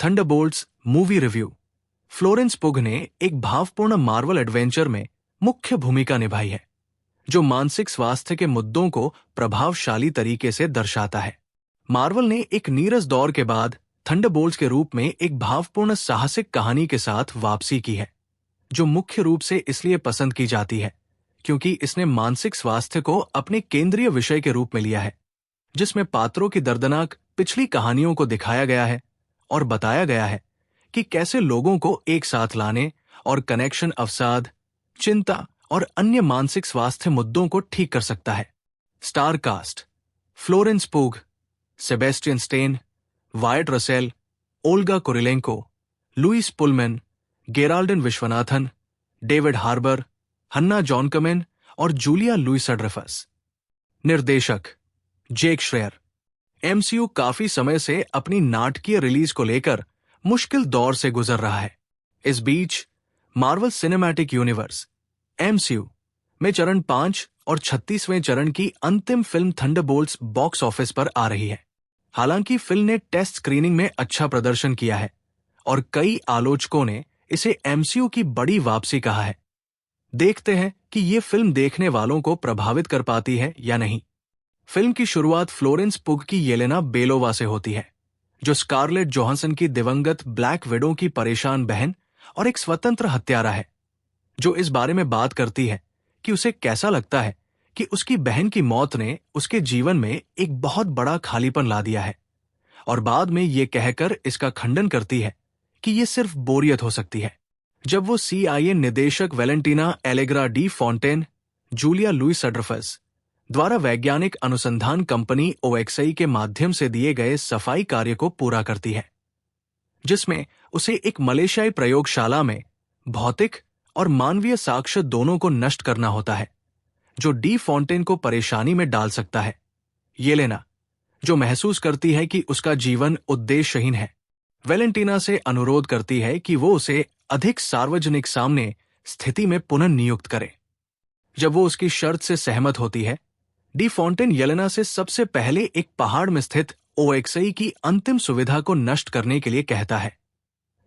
Thunderbolts movie review. Florence पुग ने एक भावपूर्ण मार्वल एडवेंचर में मुख्य भूमिका निभाई है, जो मानसिक स्वास्थ्य के मुद्दों को प्रभावशाली तरीके से दर्शाता है। मार्वल ने एक नीरस दौर के बाद थंडरबोल्ट्स के रूप में एक भावपूर्ण साहसिक कहानी के साथ वापसी की है, जो मुख्य रूप से इसलिए पसंद की जाती है क्योंकि इसने मानसिक स्वास्थ्य को अपने केंद्रीय विषय के रूप में लिया है, जिसमें पात्रों की दर्दनाक पिछली कहानियों को दिखाया गया है और बताया गया है कि कैसे लोगों को एक साथ लाने और कनेक्शन अवसाद, चिंता और अन्य मानसिक स्वास्थ्य मुद्दों को ठीक कर सकता है। Star cast: Florence Pugh, Sebastian Stan, Wyatt Russell, Olga Kurylenko, Lewis Pullman, Geraldine Viswanathan, David Harbour, Hannah John Kamen और जूलिया लुइस ड्रेफस। निर्देशक: जेक श्रेयर। एमसीयू काफी समय से अपनी नाटकीय रिलीज को लेकर मुश्किल दौर से गुजर रहा है। इस बीच मार्वल सिनेमैटिक यूनिवर्स एमसीयू में चरण 5 और 36वें चरण की अंतिम फिल्म थंडरबोल्ट्स बॉक्स ऑफिस पर आ रही है। हालांकि फिल्म ने टेस्ट स्क्रीनिंग में अच्छा प्रदर्शन किया है और कई आलोचकों ने इसे एमसीयू की बड़ी वापसी कहा है। देखते हैं कि ये फिल्म देखने वालों को प्रभावित कर पाती है या नहीं। फिल्म की शुरुआत फ्लोरेंस पुग की येलेना बेलोवा से होती है, जो स्कारलेट जोहानसन की दिवंगत ब्लैक विडो की परेशान बहन और एक स्वतंत्र हत्यारा है, जो इस बारे में बात करती है कि उसे कैसा लगता है कि उसकी बहन की मौत ने उसके जीवन में एक बहुत बड़ा खालीपन ला दिया है, और बाद में ये कहकर इसका खंडन करती है कि ये सिर्फ बोरियत हो सकती है। जब वो CIA निदेशक Valentina Allegra de Fontaine, Julia Louis Dreyfus द्वारा वैज्ञानिक अनुसंधान कंपनी OXI के माध्यम से दिए गए सफाई कार्य को पूरा करती है, जिसमें उसे एक मलेशियाई प्रयोगशाला में भौतिक और मानवीय साक्ष्य दोनों को नष्ट करना होता है, जो डी फॉन्टेन को परेशानी में डाल सकता है। येलेना, जो महसूस करती है कि उसका जीवन उद्देश्यहीन है, वेलेंटिना से अनुरोध करती है कि वो उसे अधिक सार्वजनिक सामने स्थिति में पुनः नियुक्त करे। जब वो उसकी शर्त से सहमत होती है, डी फॉन्टेन येलेना से सबसे पहले एक पहाड़ में स्थित OXI की अंतिम सुविधा को नष्ट करने के लिए कहता है,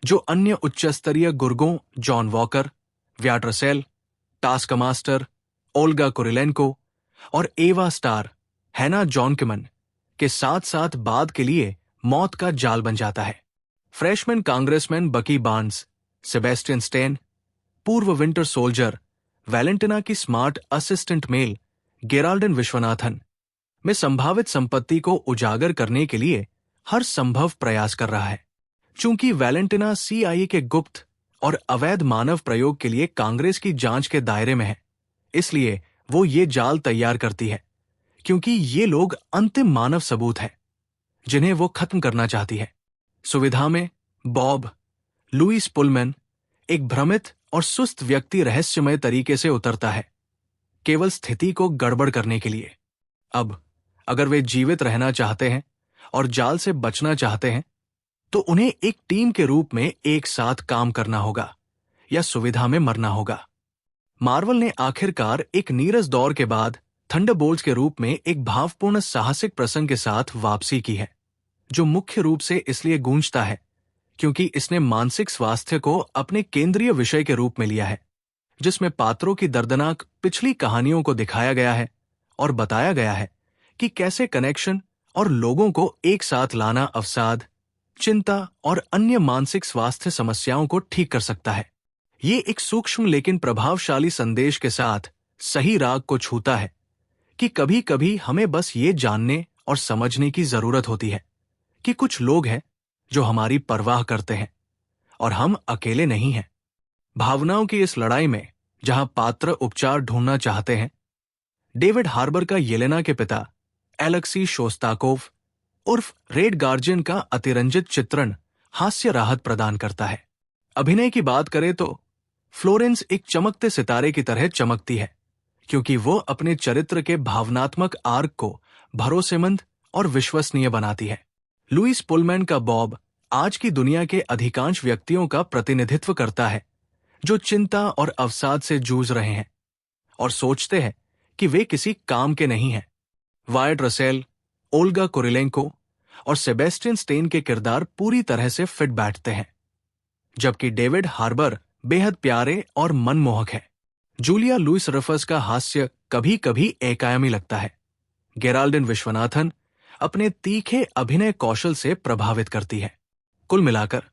जो अन्य उच्चस्तरीय गुर्गों John Walker, Wyatt Russell, Taskmaster, Olga Kurylenko और एवा स्टार, हैना जॉनकमन के साथ साथ बाद के लिए मौत का जाल बन जाता है। Freshman congressman Bucky Barnes, Sebastian Stan, पूर्व विंटर सोल्जर, वैलेंटिना की smart assistant Mel Geraldine Viswanathan में संभावित संपत्ति को उजागर करने के लिए हर संभव प्रयास कर रहा है। चूंकि वैलेंटिना CIA के गुप्त और अवैध मानव प्रयोग के लिए कांग्रेस की जांच के दायरे में है, इसलिए वो ये जाल तैयार करती है, क्योंकि ये लोग अंतिम मानव सबूत हैं जिन्हें वो खत्म करना चाहती है। सुविधा में बॉब, लुइस पुलमैन, एक भ्रमित और सुस्त व्यक्ति रहस्यमय तरीके से उतरता है, केवल स्थिति को गड़बड़ करने के लिए। अब अगर वे जीवित रहना चाहते हैं और जाल से बचना चाहते हैं, तो उन्हें एक टीम के रूप में एक साथ काम करना होगा या सुविधा में मरना होगा। मार्वल ने आखिरकार एक नीरस दौर के बाद थंडरबोल्ट्स के रूप में एक भावपूर्ण साहसिक प्रसंग के साथ वापसी की है, जो मुख्य रूप से इसलिए गूंजता है क्योंकि इसने मानसिक स्वास्थ्य को अपने केंद्रीय विषय के रूप में लिया है, जिसमें पात्रों की दर्दनाक पिछली कहानियों को दिखाया गया है और बताया गया है कि कैसे कनेक्शन और लोगों को एक साथ लाना अवसाद, चिंता और अन्य मानसिक स्वास्थ्य समस्याओं को ठीक कर सकता है। ये एक सूक्ष्म लेकिन प्रभावशाली संदेश के साथ सही राग को छूता है कि कभी-कभी हमें बस ये जानने और समझने की जरूरत होती है कि कुछ लोग हैं जो हमारी परवाह करते हैं और हम अकेले नहीं हैं। भावनाओं की इस लड़ाई में जहां पात्र उपचार ढूंढना चाहते हैं, डेविड हार्बर का येलेना के पिता एलेक्सी शोस्ताकोव उर्फ रेड गार्जियन का अतिरंजित चित्रण हास्य राहत प्रदान करता है। अभिनय की बात करें तो फ्लोरेंस एक चमकते सितारे की तरह चमकती है, क्योंकि वो अपने चरित्र के भावनात्मक आर्क को भरोसेमंद और विश्वसनीय बनाती है। लुइस पुलमैन का बॉब आज की दुनिया के अधिकांश व्यक्तियों का प्रतिनिधित्व करता है, जो चिंता और अवसाद से जूझ रहे हैं और सोचते हैं कि वे किसी काम के नहीं हैं। वायट रसेल, ओल्गा कुरिलेंको और सेबेस्टियन स्टेन के किरदार पूरी तरह से फिट बैठते हैं, जबकि डेविड हार्बर बेहद प्यारे और मनमोहक है। जूलिया लुइस रफस का हास्य कभी कभी एकायामी लगता है। गेराल्डिन विश्वनाथन अपने तीखे अभिनय कौशल से प्रभावित करती है। कुल मिलाकर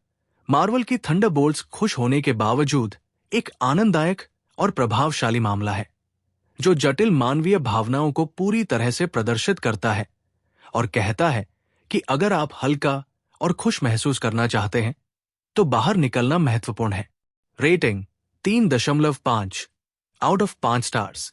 मार्वल की थंडरबोल्ट्स खुश होने के बावजूद एक आनंददायक और प्रभावशाली मामला है, जो जटिल मानवीय भावनाओं को पूरी तरह से प्रदर्शित करता है और कहता है कि अगर आप हल्का और खुश महसूस करना चाहते हैं तो बाहर निकलना महत्वपूर्ण है। Rating 3.5 out of 5 stars.